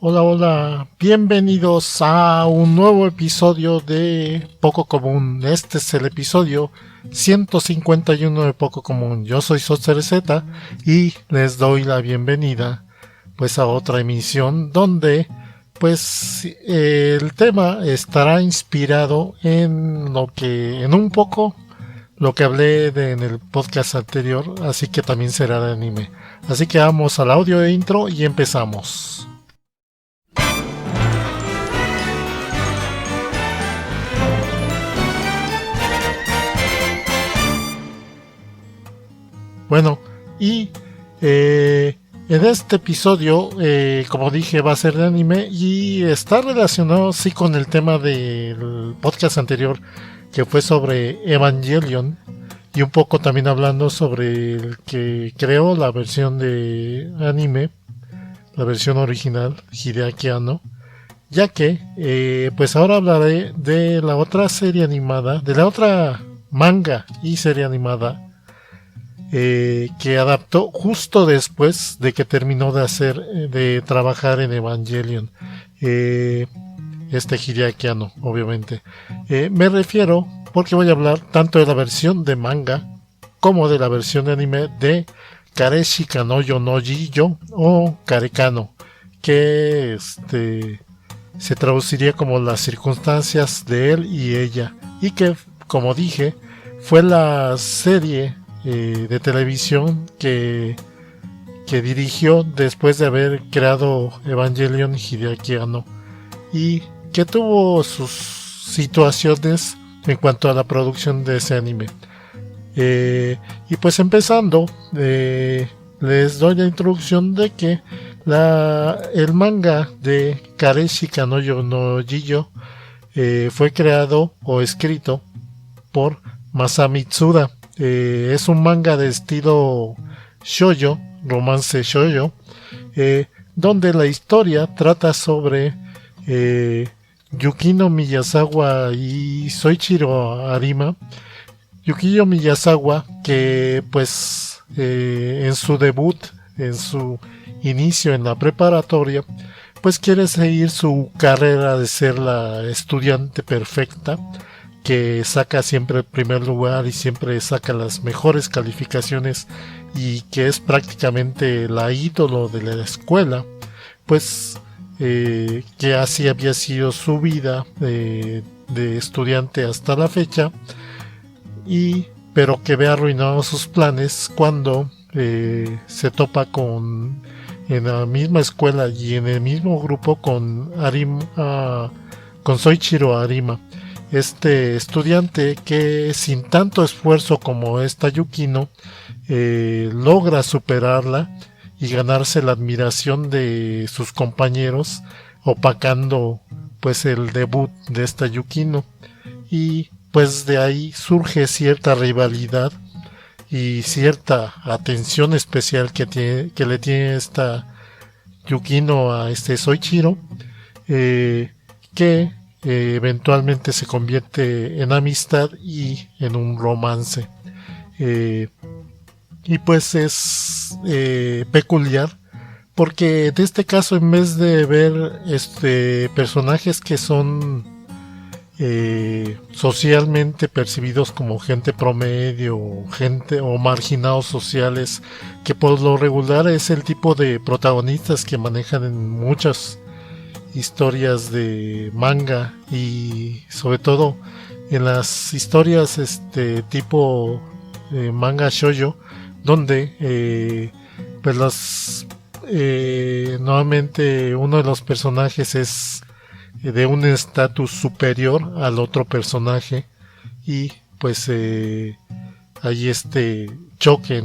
Hola, hola, bienvenidos a un nuevo episodio de Poco Común. Este es el episodio 151 de Poco Común. Yo soy Socerezeta y les doy la bienvenida pues a otra emisión donde pues el tema estará inspirado en un poco lo que hablé en el podcast anterior, así que también será de anime. Así que vamos al audio de intro y empezamos. Bueno, y en este episodio, como dije, va a ser de anime y está relacionado sí con el tema del podcast anterior que fue sobre Evangelion y un poco también hablando sobre el que creó la versión de anime, la versión original, Hideaki Anno, ya que pues ahora hablaré de la otra serie animada, de la otra manga y serie animada que adaptó justo después de que terminó de trabajar en Evangelion, Hideaki Anno, obviamente. Me refiero, porque voy a hablar tanto de la versión de manga como de la versión de anime de Kareshi Kanoyo no Jiyo o Karekano, que se traduciría como las circunstancias de él y ella, y que, como dije, fue la serie de televisión que dirigió después de haber creado Evangelion Hideaki Anno y que tuvo sus situaciones en cuanto a la producción de ese anime. Y pues empezando, les doy la introducción de que el manga de Kareshi Kanoyo no Jiyo fue creado o escrito por Masami Tsuda. Es un manga de estilo shoujo, romance shoujo, donde la historia trata sobre Yukino Miyazawa y Soichiro Arima. Yukino Miyazawa, que pues en su debut, en su inicio en la preparatoria, pues quiere seguir su carrera de ser la estudiante perfecta, que saca siempre el primer lugar y siempre saca las mejores calificaciones y que es prácticamente la ídolo de la escuela, pues que así había sido su vida de estudiante hasta la fecha, pero que ve arruinados sus planes cuando se topa en la misma escuela y en el mismo grupo con Soichiro Arima, este estudiante que sin tanto esfuerzo como esta Yukino logra superarla y ganarse la admiración de sus compañeros, opacando pues el debut de esta Yukino, y pues de ahí surge cierta rivalidad y cierta atención especial que le tiene esta Yukino a este Soichiro, que eventualmente se convierte en amistad y en un romance. Y pues es peculiar porque en este caso, en vez de ver personajes que son socialmente percibidos como gente promedio, gente o marginados sociales, que por lo regular es el tipo de protagonistas que manejan en muchas historias de manga y sobre todo en las historias tipo manga shoujo, donde pues nuevamente uno de los personajes es de un estatus superior al otro personaje y pues hay este choque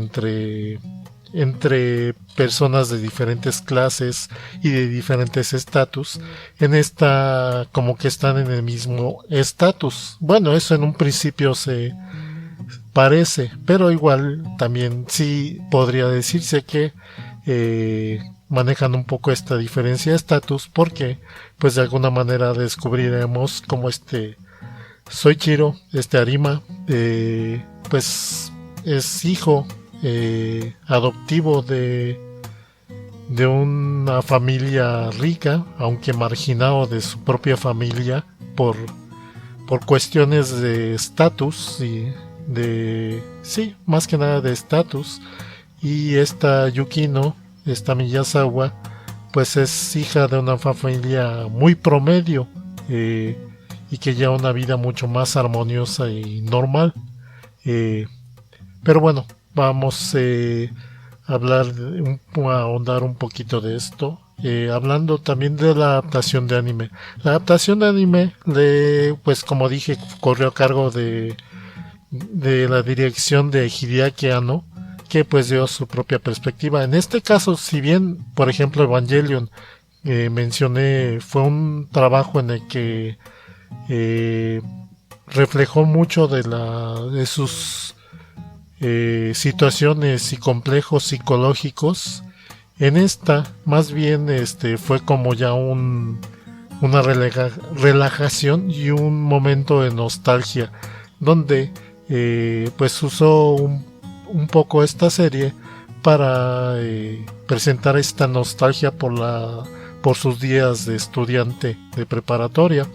entre personas de diferentes clases y de diferentes estatus, en esta como que están en el mismo estatus. Bueno, eso en un principio se parece, pero igual también sí podría decirse que manejan un poco esta diferencia de estatus, porque pues de alguna manera descubriremos como Soichiro, Arima, pues es hijo adoptivo de una familia rica, aunque marginado de su propia familia por cuestiones de estatus y sí, más que nada de estatus. Y esta Yukino, esta Miyazawa, pues es hija de una familia muy promedio, y que lleva una vida mucho más armoniosa y normal. Pero bueno, vamos a ahondar un poquito de esto. Hablando también de la adaptación de anime. La adaptación de anime, pues como dije, corrió a cargo de la dirección de Hideaki Anno, que pues dio su propia perspectiva. En este caso, si bien, por ejemplo, Evangelion, mencioné, fue un trabajo en el que reflejó mucho de sus situaciones y complejos psicológicos. En esta, más bien, fue como ya una relajación y un momento de nostalgia, donde pues usó un poco esta serie para presentar esta nostalgia por sus días de estudiante de preparatoria.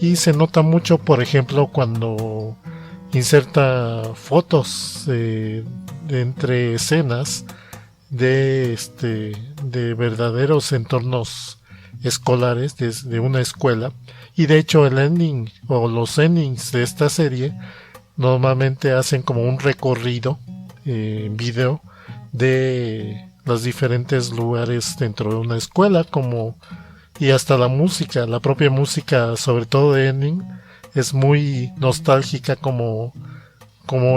Y se nota mucho, por ejemplo, cuando inserta fotos entre escenas de verdaderos entornos escolares desde una escuela. Y de hecho el ending o los endings de esta serie normalmente hacen como un recorrido en video de los diferentes lugares dentro de una escuela, y hasta la propia música, sobre todo de ending, es muy nostálgica, como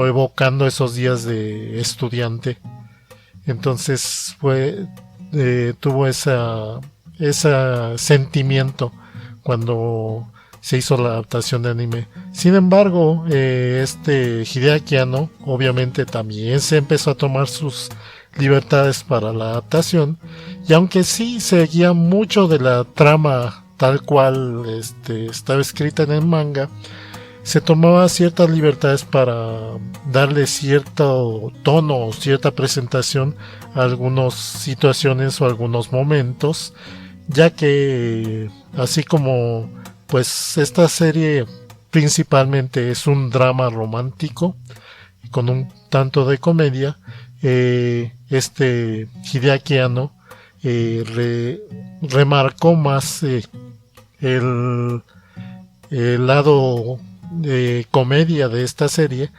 evocando esos días de estudiante. Entonces tuvo ese sentimiento cuando se hizo la adaptación de anime. Sin embargo, Hideaki Anno obviamente también se empezó a tomar sus libertades para la adaptación, y aunque sí seguía mucho de la trama tal cual estaba escrita en el manga, se tomaba ciertas libertades para darle cierto tono o cierta presentación a algunas situaciones o algunos momentos, ya que así como pues esta serie principalmente es un drama romántico con un tanto de comedia, Hideaki Anno remarcó más el lado de comedia de esta serie,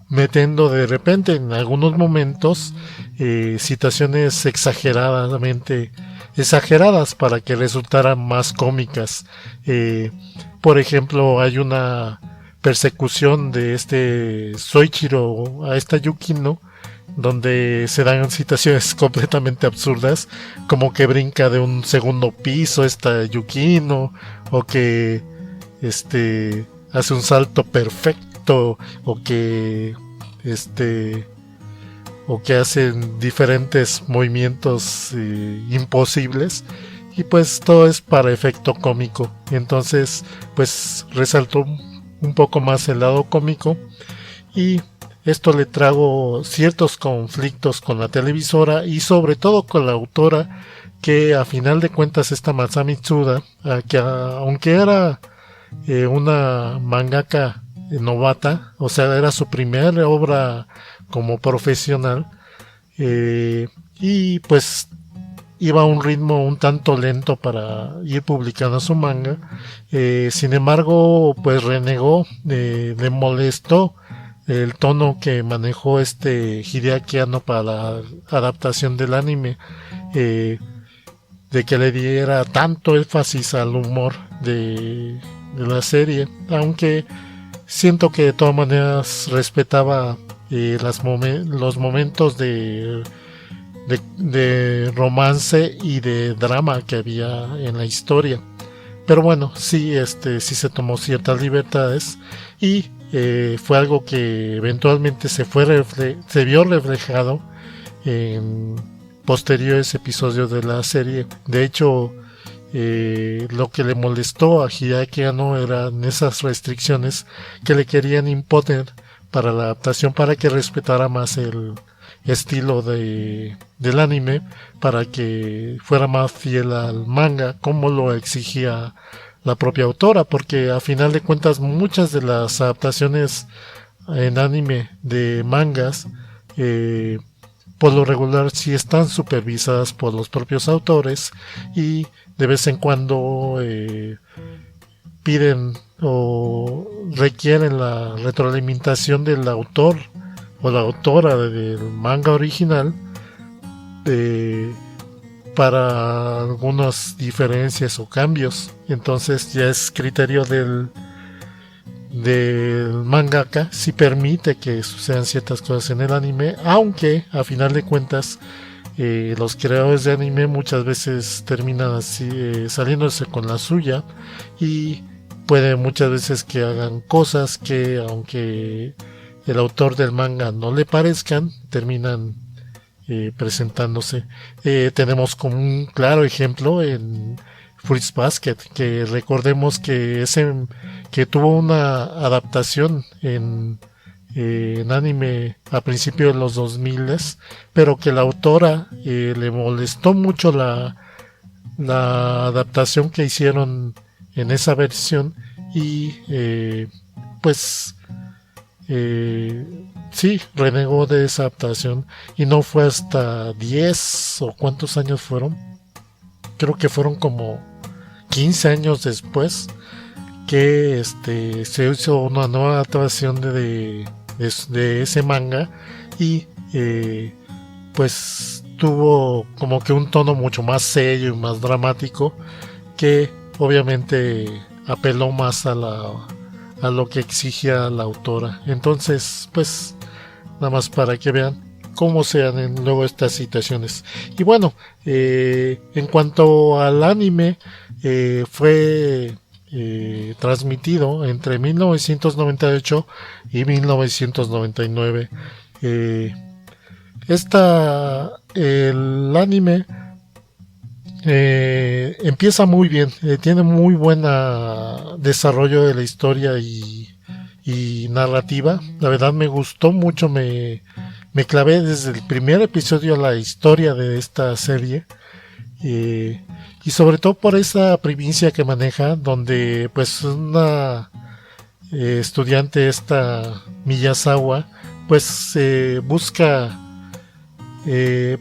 metiendo de repente en algunos momentos situaciones exageradas para que resultaran más cómicas. Por ejemplo, hay una persecución de Soichiro a esta Yukino, donde se dan situaciones completamente absurdas, como que brinca de un segundo piso esta Yukino, o que hace un salto perfecto, o que hacen diferentes movimientos imposibles, y pues todo es para efecto cómico. Entonces pues resaltó un poco más el lado cómico, y esto le trajo ciertos conflictos con la televisora y sobre todo con la autora, que a final de cuentas esta Masami Tsuda, que aunque era una mangaka novata, o sea, era su primera obra como profesional, y pues iba a un ritmo un tanto lento para ir publicando su manga. Sin embargo, pues renegó, le molestó el tono que manejó Hideaki Anno para la adaptación del anime, de que le diera tanto énfasis al humor de la serie, aunque siento que de todas maneras respetaba los momentos de romance y de drama que había en la historia. Pero bueno, sí se tomó ciertas libertades, y fue algo que eventualmente se vio reflejado en posteriores episodios de la serie. De hecho, lo que le molestó a Hideaki Anno eran esas restricciones que le querían imponer para la adaptación, para que respetara más el estilo del anime, para que fuera más fiel al manga como lo exigía la propia autora, porque a final de cuentas muchas de las adaptaciones en anime de mangas por lo regular sí están supervisadas por los propios autores, y de vez en cuando piden o requieren la retroalimentación del autor o la autora del manga original para algunas diferencias o cambios. Entonces ya es criterio del mangaka si permite que sucedan ciertas cosas en el anime, aunque a final de cuentas los creadores de anime muchas veces terminan así saliéndose con la suya, y puede muchas veces que hagan cosas que, aunque el autor del manga no le parezcan, terminan presentándose. Tenemos como un claro ejemplo en Fruits Basket, que recordemos que que tuvo una adaptación en anime a principios de los 2000, pero que la autora le molestó mucho la adaptación que hicieron en esa versión, y pues sí, renegó de esa adaptación, y no fue hasta 10 o cuántos años fueron, creo que fueron como 15 años después, que se hizo una nueva adaptación de ese manga, y pues tuvo como que un tono mucho más serio y más dramático, que obviamente apeló más a lo que exigía la autora. Entonces, pues nada más para que vean cómo se dan luego estas situaciones. Y bueno, en cuanto al anime, fue transmitido entre 1998 y 1999. El anime empieza muy bien, tiene muy buen desarrollo de la historia y narrativa. La verdad me gustó mucho, me clavé desde el primer episodio a la historia de esta serie, y sobre todo por esa primicia que maneja, donde pues una estudiante, esta Miyazawa, pues busca,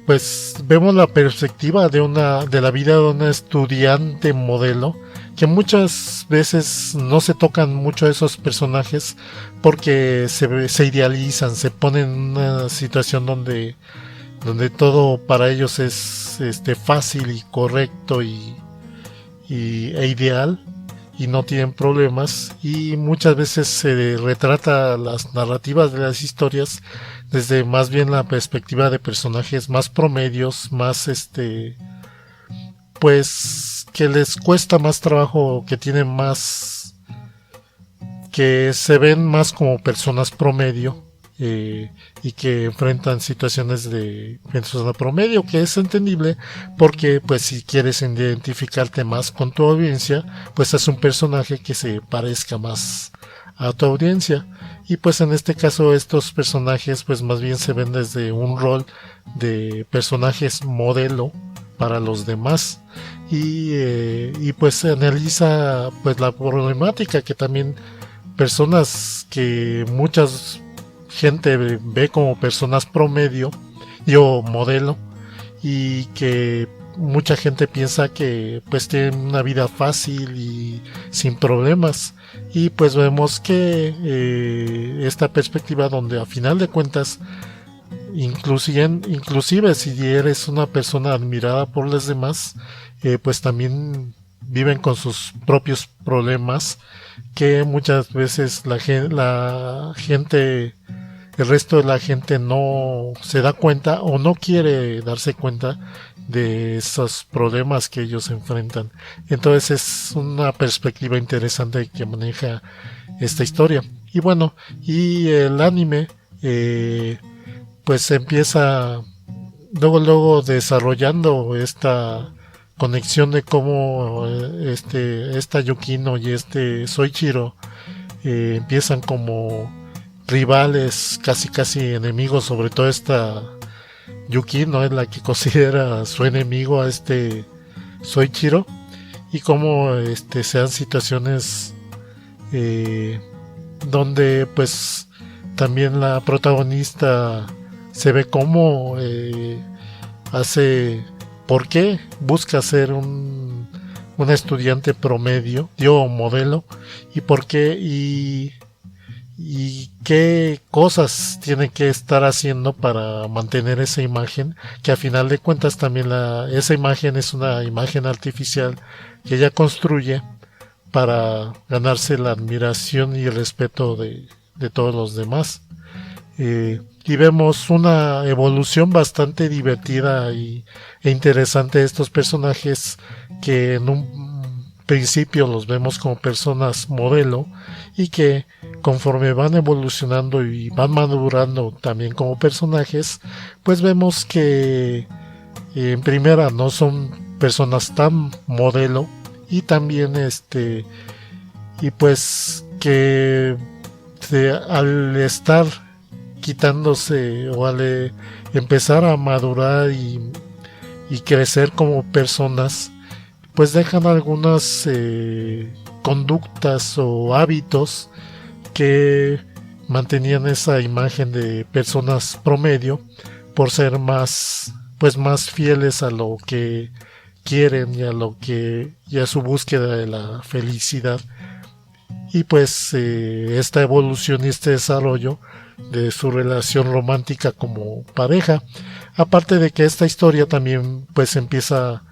pues vemos la perspectiva de la vida de una estudiante modelo, que muchas veces no se tocan mucho esos personajes porque se idealizan, se ponen en una situación donde todo para ellos es fácil y correcto e ideal, y no tienen problemas, y muchas veces se retrata las narrativas de las historias desde más bien la perspectiva de personajes más promedios, más pues que les cuesta más trabajo, que tienen más, que se ven más como personas promedio, y que enfrentan situaciones de persona promedio, que es entendible porque pues si quieres identificarte más con tu audiencia, pues es un personaje que se parezca más a tu audiencia, y pues en este caso estos personajes pues más bien se ven desde un rol de personajes modelo para los demás, y pues se analiza pues la problemática que también personas que muchas gente ve como personas promedio o modelo, y que mucha gente piensa que pues tienen una vida fácil y sin problemas, y pues vemos que esta perspectiva donde a final de cuentas inclusive si eres una persona admirada por los demás, pues también viven con sus propios problemas, que muchas veces el resto de la gente no se da cuenta o no quiere darse cuenta de esos problemas que ellos enfrentan. Entonces es una perspectiva interesante que maneja esta historia. Y bueno, y el anime pues empieza luego desarrollando esta conexión de cómo esta Yukino y Soichiro empiezan como rivales, casi enemigos, sobre todo esta Yuki, ¿no? Es la que considera su enemigo a este Soichiro, y cómo se dan situaciones donde pues también la protagonista se ve como ¿por qué busca ser una estudiante promedio, modelo? ¿Y por qué? Y qué cosas tiene que estar haciendo para mantener esa imagen, que a final de cuentas también esa imagen es una imagen artificial que ella construye para ganarse la admiración y el respeto de todos los demás. Y vemos una evolución bastante divertida e interesante de estos personajes, que en un principio los vemos como personas modelo, y que conforme van evolucionando y van madurando también como personajes, pues vemos que en primera no son personas tan modelo, y también y pues que al estar quitándose o al empezar a madurar y crecer como personas, pues dejan algunas conductas o hábitos que mantenían esa imagen de personas promedio, por ser más fieles a lo que quieren y a su búsqueda de la felicidad. Y pues esta evolución y este desarrollo de su relación romántica como pareja, aparte de que esta historia también pues empieza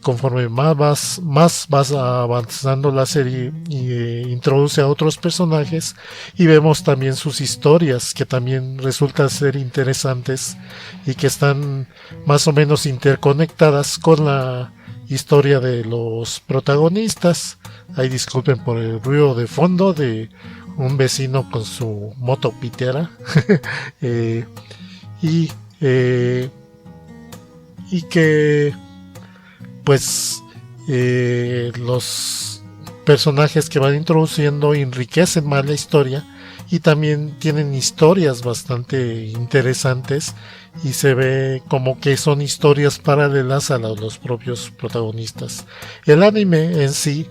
conforme más vas avanzando la serie, y introduce a otros personajes, y vemos también sus historias, que también resultan ser interesantes y que están más o menos interconectadas con la historia de los protagonistas. Ahí disculpen por el ruido de fondo de un vecino con su moto pitera. Y que pues los personajes que van introduciendo enriquecen más la historia, y también tienen historias bastante interesantes, y se ve como que son historias paralelas a los propios protagonistas. El anime en sí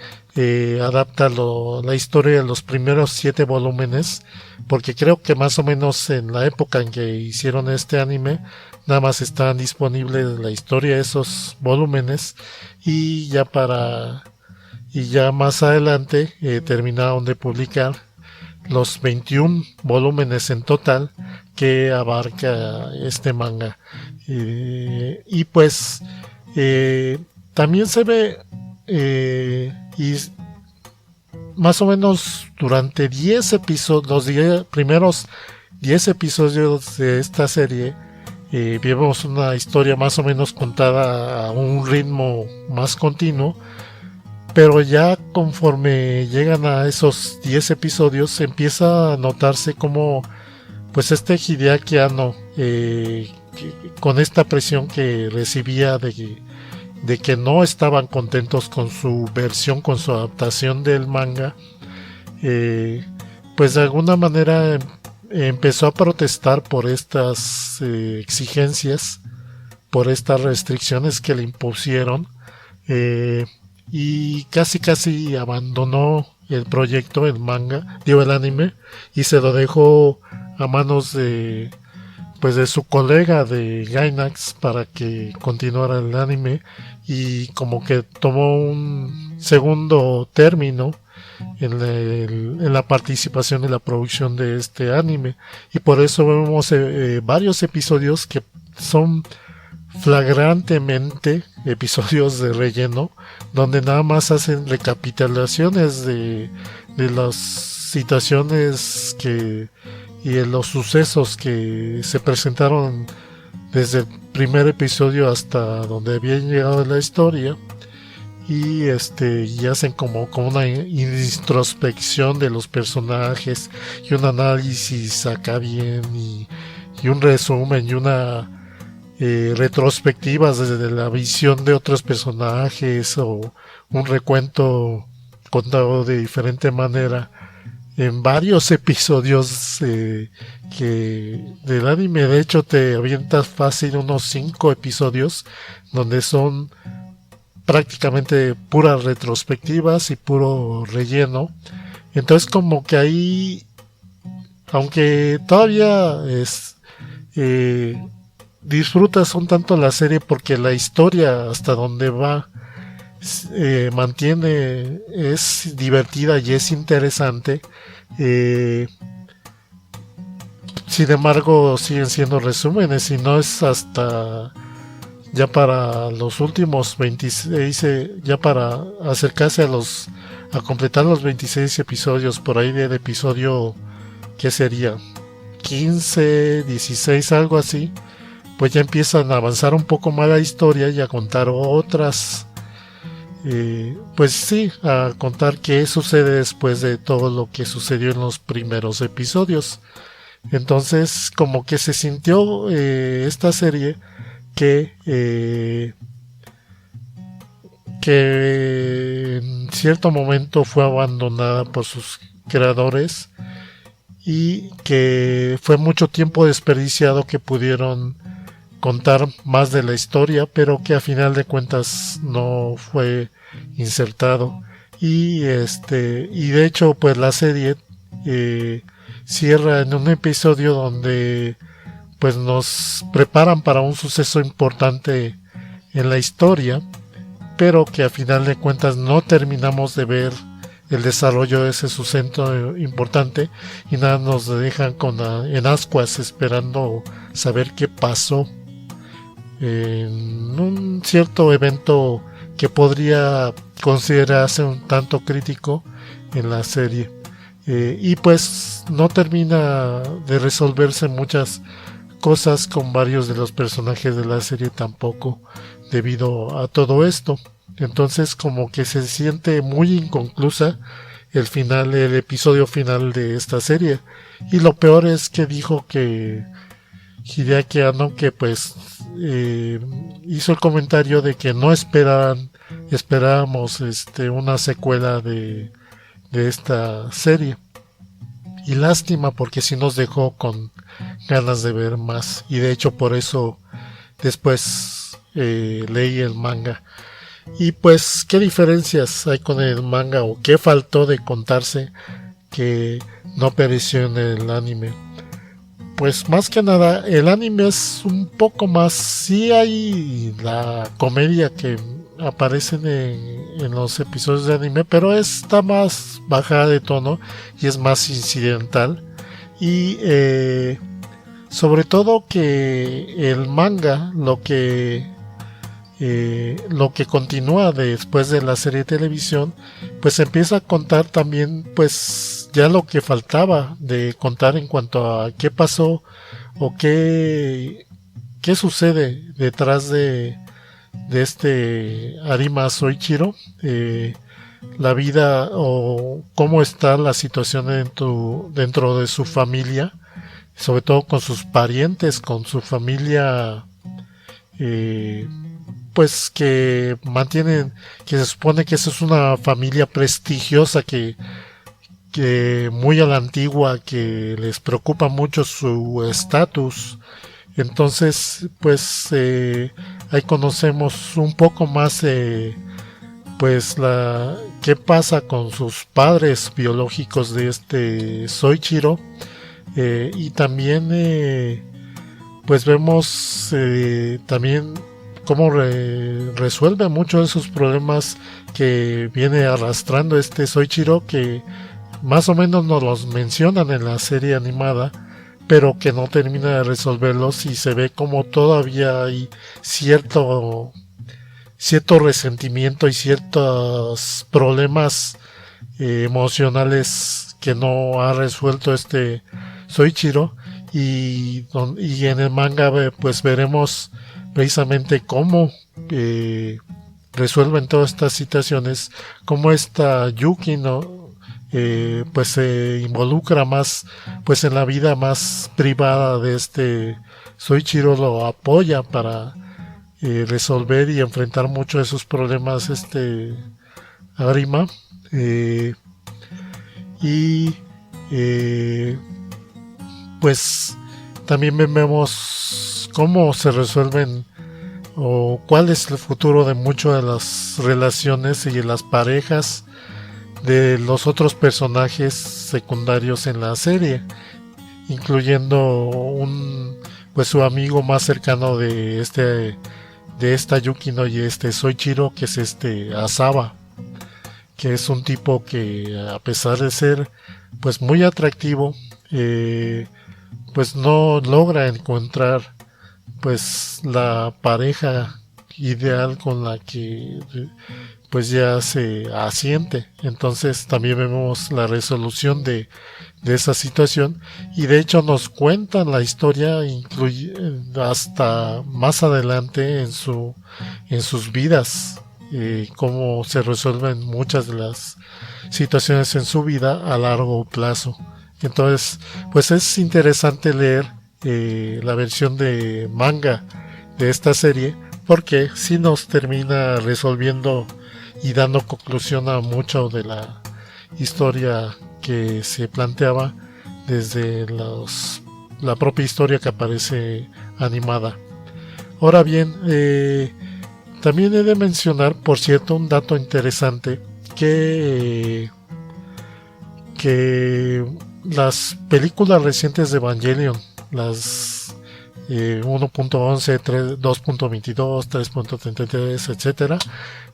adapta la historia de los primeros 7 volúmenes, porque creo que más o menos en la época en que hicieron este anime nada más estaban disponibles la historia de esos volúmenes, y ya más adelante terminaron de publicar los 21 volúmenes en total que abarca este manga. Y pues también se ve y más o menos durante 10 episodios, los primeros 10 episodios de esta serie, vemos una historia más o menos contada a un ritmo más continuo, pero ya conforme llegan a esos 10 episodios empieza a notarse como pues Hideaki Anno, con esta presión que recibía de que no estaban contentos con su versión, con su adaptación del manga, pues de alguna manera empezó a protestar por estas exigencias, por estas restricciones que le impusieron, y casi abandonó el proyecto, el anime, y se lo dejó a manos de su colega de Gainax para que continuara el anime, y como que tomó un segundo término en la participación en la producción de este anime, y por eso vemos varios episodios que son flagrantemente episodios de relleno, donde nada más hacen recapitulaciones de las situaciones y de los sucesos que se presentaron desde el primer episodio hasta donde habían llegado en la historia, y hacen como una introspección de los personajes y un análisis acá bien, y un resumen y una retrospectivas desde la visión de otros personajes, o un recuento contado de diferente manera en varios episodios del anime. De hecho, te avientas fácil unos 5 episodios donde son prácticamente puras retrospectivas y puro relleno. Entonces como que ahí, aunque todavía disfrutas un tanto la serie porque la historia hasta donde va mantiene, es divertida y es interesante. Sin embargo, siguen siendo resúmenes y no es hasta ya para los últimos 26, ya para acercarse a completar los 26 episodios, por ahí del episodio, ¿qué sería? 15, 16, algo así, pues ya empiezan a avanzar un poco más la historia y a contar otras, pues sí, a contar qué sucede después de todo lo que sucedió en los primeros episodios. Entonces, como que se sintió esta serie que en cierto momento fue abandonada por sus creadores y que fue mucho tiempo desperdiciado que pudieron contar más de la historia, pero que a final de cuentas no fue insertado. Y de hecho, pues la serie cierra en un episodio donde pues nos preparan para un suceso importante en la historia, pero que a final de cuentas no terminamos de ver el desarrollo de ese suceso importante y nada, nos dejan en ascuas esperando saber qué pasó en un cierto evento que podría considerarse un tanto crítico en la serie. Y pues no termina de resolverse muchas cosas con varios de los personajes de la serie tampoco, debido a todo esto. Entonces como que se siente muy inconclusa el episodio final de esta serie. Y lo peor es que dijo que Hideaki Anno, que pues hizo el comentario de que no esperábamos una secuela de esta serie. Y lástima, porque sí nos dejó con ganas de ver más. Y de hecho por eso después leí el manga. Y pues, ¿qué diferencias hay con el manga o qué faltó de contarse que no apareció en el anime? Pues más que nada, el anime es un poco más, sí hay la comedia que aparece en los episodios de anime, pero está más bajada de tono y es más incidental. Y sobre todo que el manga, lo que continúa después de la serie de televisión, pues empieza a contar también pues ya lo que faltaba de contar en cuanto a qué pasó o qué sucede detrás de este Arima Soichiro, la vida o cómo está la situación dentro de su familia, sobre todo con sus parientes, con su familia, pues que mantienen, que se supone que esa es una familia prestigiosa que muy a la antigua, que les preocupa mucho su estatus. Entonces pues ahí conocemos un poco más pues qué pasa con sus padres biológicos de este Soichiro, y también pues vemos también cómo resuelve muchos de esos problemas que viene arrastrando este Soichiro, que más o menos nos los mencionan en la serie animada, pero que no termina de resolverlos, y se ve como todavía hay cierto resentimiento y ciertos problemas emocionales que no ha resuelto este Soichiro, y en el manga pues veremos precisamente cómo resuelven todas estas situaciones, cómo esta Yuki pues se involucra más pues en la vida más privada de este Soichiro, lo apoya para resolver y enfrentar muchos de esos problemas Arima, y Pues también vemos cómo se resuelven o cuál es el futuro de muchas de las relaciones y de las parejas de los otros personajes secundarios en la serie, incluyendo pues su amigo más cercano de esta Yukino y Soichiro, que es Asaba, que es un tipo que, a pesar de ser pues muy atractivo, pues no logra encontrar pues la pareja ideal con la que pues ya se asiente. Entonces también vemos la resolución de esa situación, y de hecho nos cuentan la historia hasta más adelante en sus vidas, cómo se resuelven muchas de las situaciones en su vida a largo plazo. Entonces pues es interesante leer la versión de manga de esta serie, porque sí nos termina resolviendo y dando conclusión a mucho de la historia que se planteaba desde la propia historia que aparece animada. Ahora bien, también he de mencionar, por cierto, un dato interesante, que las películas recientes de Evangelion, las 1.11, 2.22, 3.33, etcétera,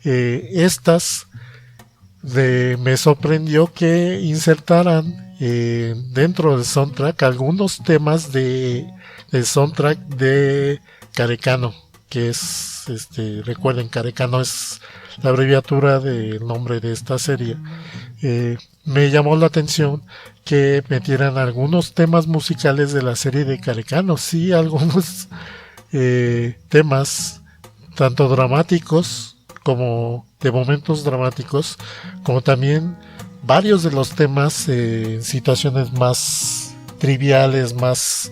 estas me sorprendió que insertaran dentro del soundtrack algunos temas del soundtrack de Karekano, que es, recuerden, Karekano es la abreviatura del nombre de esta serie. Me llamó la atención que metieran algunos temas musicales de la serie de Karekano, sí, algunos temas tanto dramáticos como de momentos dramáticos, como también varios de los temas en situaciones más triviales, más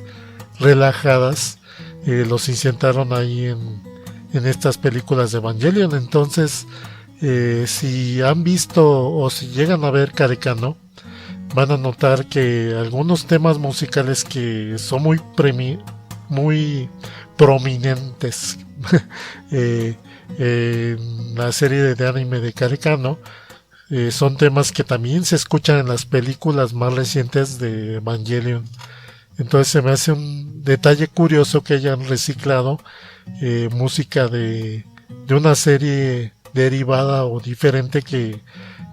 relajadas, los insertaron ahí en estas películas de Evangelion. Entonces, si han visto o si llegan a ver Karekano, van a notar que algunos temas musicales que son muy prominentes en la serie de anime de Karekano, son temas que también se escuchan en las películas más recientes de Evangelion. Entonces se me hace un detalle curioso que hayan reciclado música de una serie derivada o diferente que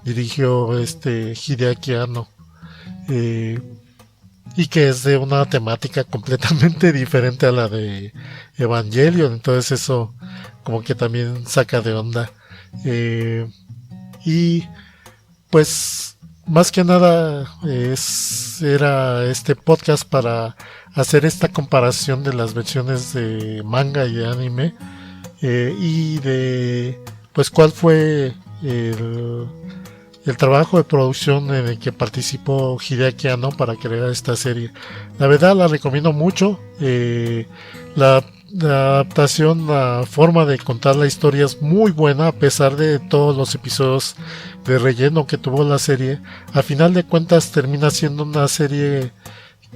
dirigió Hideaki Anno, y que es de una temática completamente diferente a la de Evangelion. Entonces eso como que también saca de onda, y pues más que nada era este podcast para hacer esta comparación de las versiones de manga y de anime, y de pues cuál fue el trabajo de producción en el que participó Hideaki Anno para crear esta serie. La verdad la recomiendo mucho. La adaptación, la forma de contar la historia es muy buena, a pesar de todos los episodios de relleno que tuvo la serie. A final de cuentas termina siendo una serie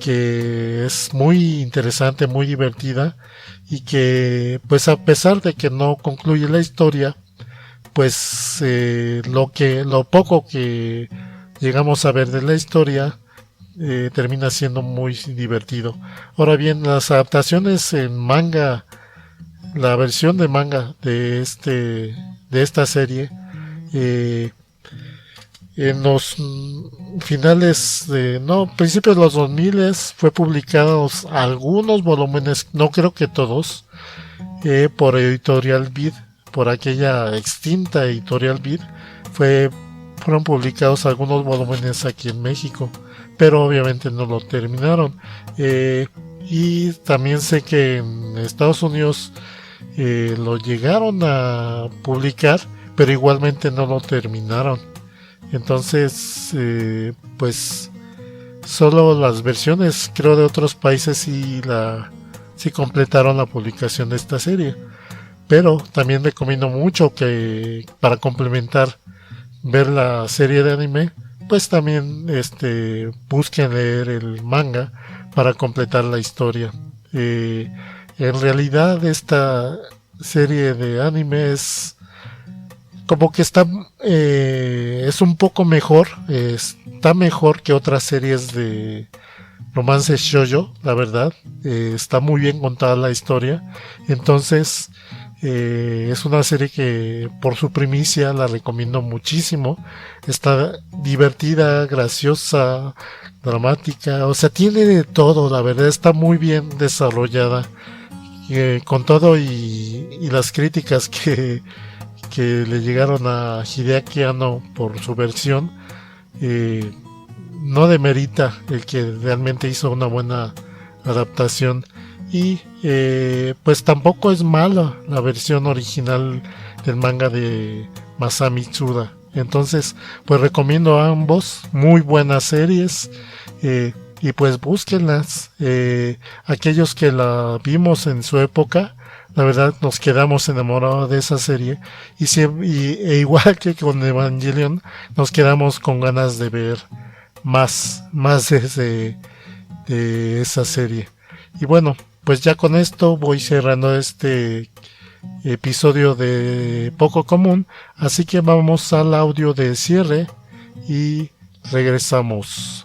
que es muy interesante, muy divertida, y que pues a pesar de que no concluye la historia, pues lo poco que llegamos a ver de la historia termina siendo muy divertido. Ahora bien, las adaptaciones en manga, la versión de manga de esta serie, en los principios de los 2000 fue publicados algunos volúmenes, no creo que todos, por Editorial Vid, por aquella extinta Editorial Vid. Fueron publicados algunos volúmenes aquí en México, pero obviamente no lo terminaron. Y también sé que en Estados Unidos lo llegaron a publicar, pero igualmente no lo terminaron. Entonces, pues solo las versiones, creo, de otros países sí completaron la publicación de esta serie. Pero también recomiendo mucho que, para complementar ver la serie de anime, pues también busquen leer el manga para completar la historia. En realidad esta serie de anime es como que es un poco mejor, está mejor que otras series de romance shoujo, la verdad. Está muy bien contada la historia. Entonces es una serie que por su primicia la recomiendo muchísimo. Está divertida, graciosa, dramática, o sea, tiene de todo, la verdad. Está muy bien desarrollada. Con todo y las críticas que le llegaron a Hideaki Anno por su versión, no demerita el que realmente hizo una buena adaptación. Y pues tampoco es mala la versión original del manga de Masami Tsuda. Entonces pues recomiendo a ambos, muy buenas series. Y pues búsquenlas. Aquellos que la vimos en su época, la verdad nos quedamos enamorados de esa serie. E igual que con Evangelion, nos quedamos con ganas de ver más de esa serie. Y bueno, pues ya con esto voy cerrando este episodio de Poco Común. Así que vamos al audio de cierre y regresamos.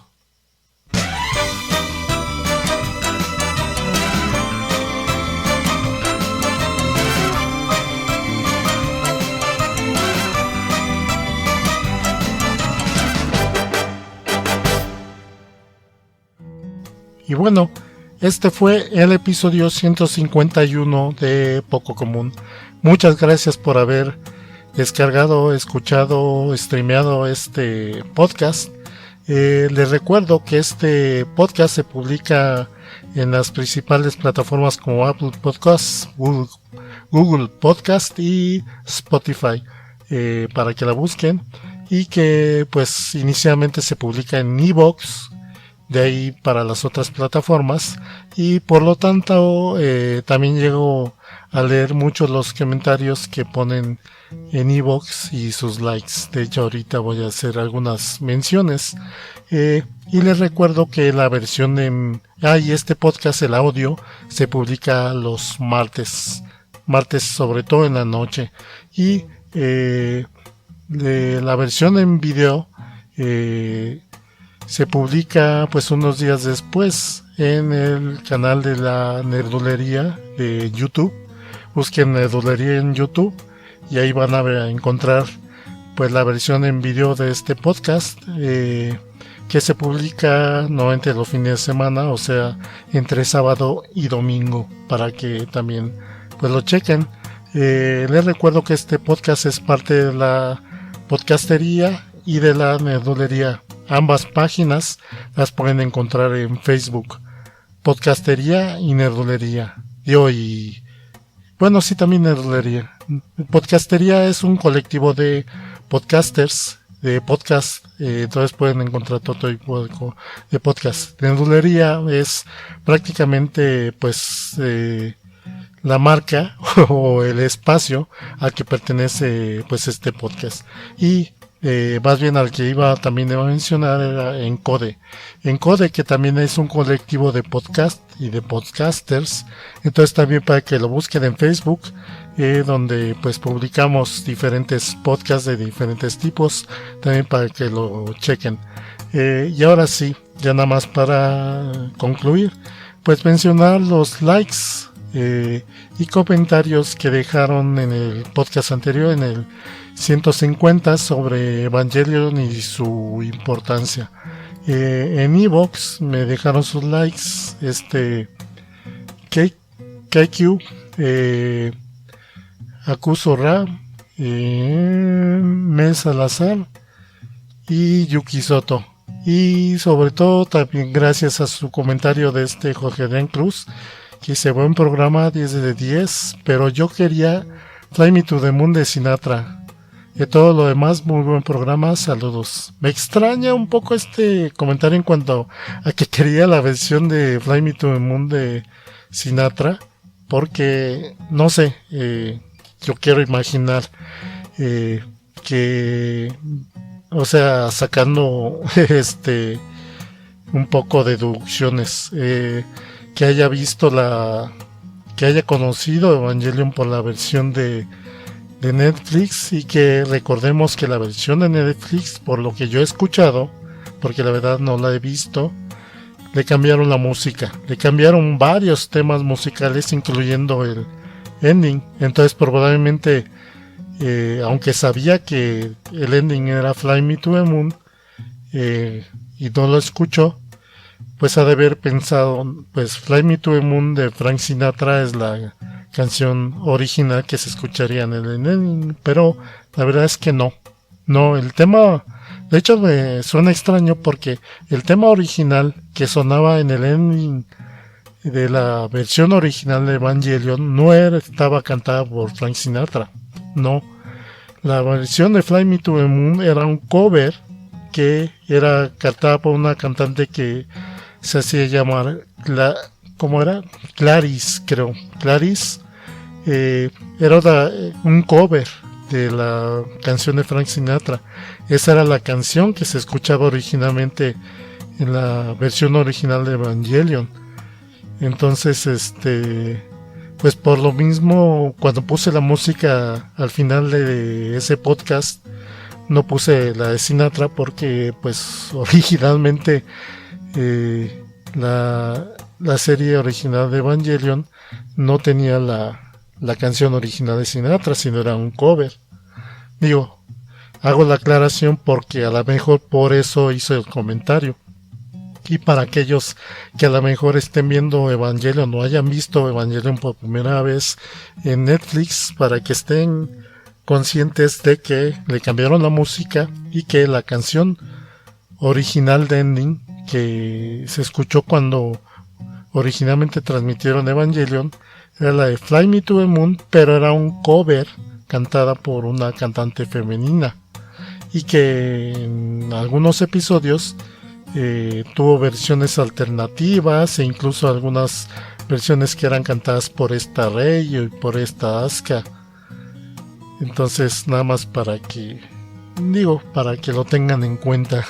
Y bueno, este fue el episodio 151 de Poco Común. Muchas gracias por haber descargado, escuchado, streameado este podcast. Les recuerdo que este podcast se publica en las principales plataformas como Apple Podcasts, Google Podcast y Spotify, para que la busquen, y que pues inicialmente se publica en iVoox, de ahí para las otras plataformas, y por lo tanto también llego a leer muchos los comentarios que ponen en iVoox y sus likes. De hecho ahorita voy a hacer algunas menciones, y les recuerdo que la versión y este podcast, el audio, se publica los martes sobre todo en la noche, y la versión en video se publica pues unos días después en el canal de la Nerdulería de YouTube. Busquen Nerdulería en YouTube y ahí van a encontrar pues la versión en video de este podcast, que se publica no entre los fines de semana, o sea, entre sábado y domingo, para que también pues lo chequen. Les recuerdo que este podcast es parte de la podcastería y de la Nerdulería. Ambas páginas las pueden encontrar en Facebook, Podcastería y Nerdulería. Y bueno, sí, también Nerdulería. Podcastería es un colectivo de podcasters, de podcast, entonces pueden encontrar todo tipo de podcast. Nerdulería es prácticamente pues la marca o el espacio al que pertenece pues este podcast. Y más bien al que iba también a mencionar era Encode, que también es un colectivo de podcast y de podcasters. Entonces también para que lo busquen en Facebook, donde pues publicamos diferentes podcasts de diferentes tipos, también para que lo chequen. Y ahora sí, ya nada más para concluir, pues mencionar los likes y comentarios que dejaron en el podcast anterior, en el 150, sobre Evangelion y su importancia. En iVoox me dejaron sus likes KQ, Akuso Ra, Mes Salazar y Yuki Soto. Y sobre todo también gracias a su comentario de Jorge Den Cruz, que dice: buen programa, 10 de 10, pero yo quería Fly Me to the Moon de Sinatra. De todo lo demás, muy buen programa, saludos. Me extraña un poco este comentario en cuanto a que quería la versión de Fly Me to the Moon de Sinatra, porque no sé, yo quiero imaginar que o sea, sacando un poco de deducciones, que haya visto que haya conocido Evangelion por la versión de Netflix, y que recordemos que la versión de Netflix, por lo que yo he escuchado, porque la verdad no la he visto, le cambiaron la música, le cambiaron varios temas musicales, incluyendo el ending. Entonces probablemente, aunque sabía que el ending era Fly Me to the Moon, y no lo escuchó, pues ha de haber pensado, pues Fly Me to the Moon de Frank Sinatra es la canción original que se escucharía en el ending, pero la verdad es que no, el tema, de hecho me suena extraño porque el tema original que sonaba en el ending de la versión original de Evangelion no estaba cantada por Frank Sinatra, no, la versión de Fly Me to the Moon era un cover que era cantada por una cantante que se hacía llamar, ¿cómo era? Clarice, creo. Clarice era un cover de la canción de Frank Sinatra. Esa era la canción que se escuchaba originalmente en la versión original de Evangelion. Entonces, pues por lo mismo, cuando puse la música al final de ese podcast, no puse la de Sinatra porque, pues, originalmente la serie original de Evangelion no tenía la canción original de Sinatra, sino era un cover. Digo, hago la aclaración porque a lo mejor por eso hice el comentario. Y para aquellos que a lo mejor estén viendo Evangelion o hayan visto Evangelion por primera vez en Netflix, para que estén conscientes de que le cambiaron la música y que la canción original de ending que se escuchó cuando originalmente transmitieron Evangelion era la de Fly Me to the Moon, pero era un cover cantada por una cantante femenina, y que en algunos episodios tuvo versiones alternativas e incluso algunas versiones que eran cantadas por esta Rei y por esta Asuka. Entonces, nada más para que lo tengan en cuenta.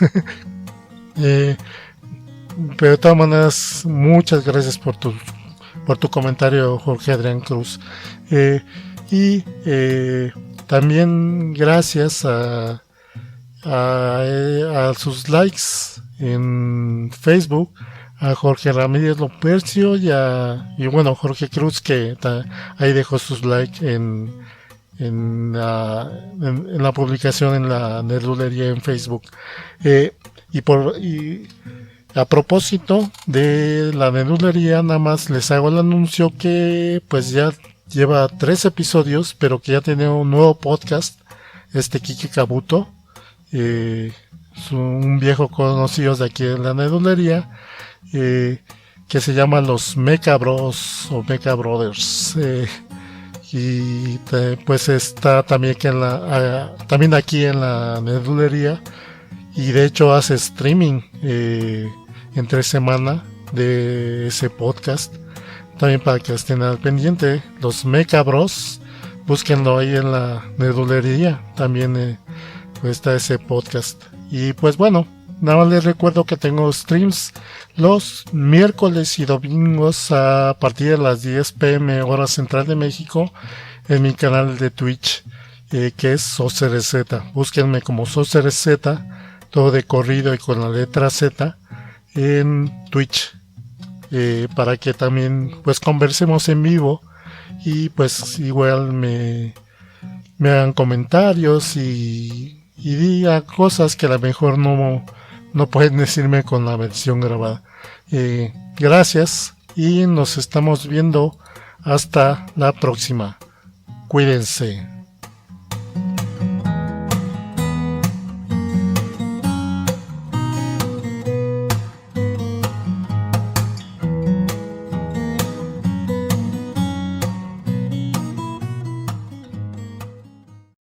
Pero de todas maneras, muchas gracias por tu comentario, Jorge Adrián Cruz. Y también gracias a sus likes en Facebook, a Jorge Ramírez Lopercio y bueno, Jorge Cruz, que ahí dejó sus likes en la publicación en la nerdulería en Facebook. Y a propósito de la nerdulería, nada más les hago el anuncio que pues ya lleva 3 episodios, pero que ya tiene un nuevo podcast, Kiki Kabuto, un viejo conocido de aquí en la nerdulería, que se llama Los Mecha Bros o Mecha Brothers, y pues está también aquí en la nerdulería, y de hecho hace streaming entre semana de ese podcast, también para que estén al pendiente. Los Mecha Bros, búsquenlo ahí en la nerdulería, también pues está ese podcast. Y pues bueno, nada más les recuerdo que tengo streams los miércoles y domingos a partir de las 10 p.m. hora central de México en mi canal de Twitch, que es SoCRZ. Búsquenme como SoCRZ, todo de corrido y con la letra Z, en Twitch, para que también pues conversemos en vivo y pues igual me hagan comentarios y diga cosas que a lo mejor no pueden decirme con la versión grabada. Gracias y nos estamos viendo hasta la próxima. Cuídense.